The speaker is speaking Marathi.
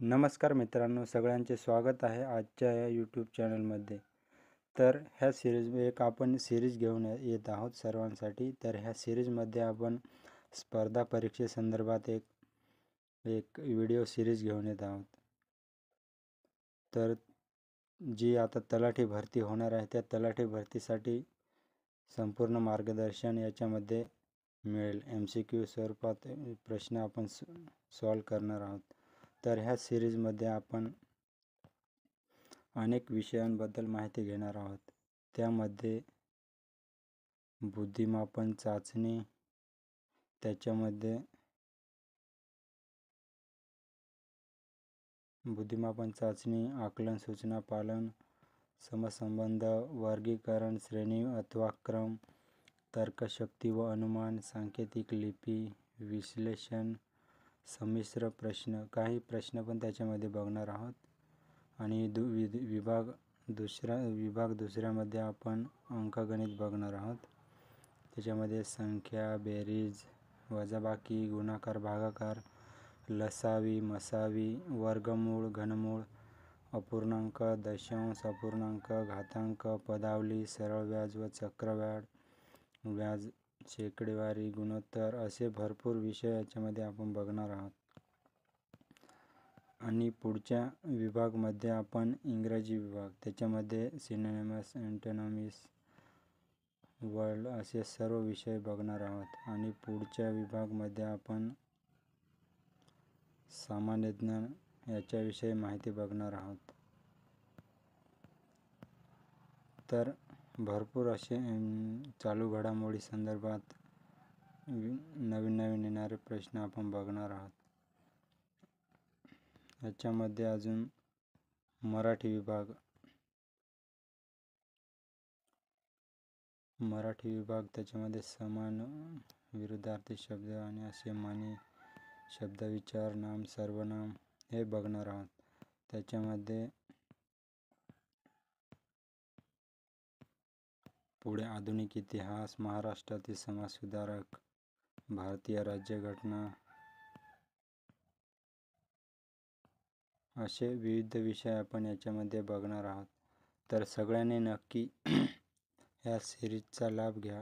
नमस्कार मित्रांनो, सगळ्यांचे स्वागत आहे आजच्या या यूट्यूब चॅनलमध्ये. तर ह्या आपण सिरीज घेऊन येत आहोत सर्वांसाठी. तर ह्या सिरीजमध्ये आपण स्पर्धा परीक्षेसंदर्भात एक व्हिडिओ सिरीज घेऊन येत आहोत. तर जी आता तलाठी भरती होणार आहे त्या तलाठी भरतीसाठी संपूर्ण मार्गदर्शन याच्यामध्ये मिळेल. MCQ स्वरूपात प्रश्न आपण सॉल्व करणार आहोत. तर ह्या सिरीजमध्ये आपण अनेक विषयांबद्दल माहिती घेणार आहोत. त्यामध्ये बुद्धिमापन चाचणी, त्याच्यामध्ये आकलन, सूचना पालन, समसंबंध, वर्गीकरण, श्रेणी अथवा क्रम, तर्कशक्ती व अनुमान, सांकेतिक लिपी, विश्लेषण, संमिश्र प्रश्न, काही प्रश्न पण त्याच्यामध्ये बघणार आहोत. आणि विभाग दुसऱ्यामध्ये आपण अंकगणित बघणार आहोत. त्याच्यामध्ये संख्या, बेरीज, वजाबाकी, गुणाकार, भागाकार, लसावी, मसावी, वर्गमूळ, घनमूळ, अपूर्णांक, दशांश, अपूर्णांक, घातांक, पदावली, सरळ व्याज व चक्रवाढ, व्याज, शेकडेवारी, गुणोत्तर असे भरपूर विषय याच्यामध्ये आपण बघणार आहोत. आणि पुढच्या विभागमध्ये आपण इंग्रजी विभाग, त्याच्यामध्ये सिनोनिमस, अँटोनिम्स, वर्ड असे सर्व विषय बघणार आहोत. आणि पुढच्या विभागमध्ये आपण सामान्य ज्ञान याच्याविषयी माहिती बघणार आहोत. तर भरपूर असे चालू घडामोडी संदर्भात नवीन येणारे प्रश्न आपण बघणार आहोत. याच्यामध्ये अजून मराठी विभाग, त्याच्यामध्ये समान, विरुद्धार्थी शब्द आणि असे मानी, शब्दविचार, नाम, सर्वनाम हे बघणार आहोत. त्याच्यामध्ये पुढे आधुनिक इतिहास, महाराष्ट्रातील समाजसुधारक, भारतीय राज्यघटना असे विविध विषय आपण याच्यामध्ये बघणार आहोत. तर सगळ्यांनी नक्की ह्या सिरीजचा लाभ घ्या.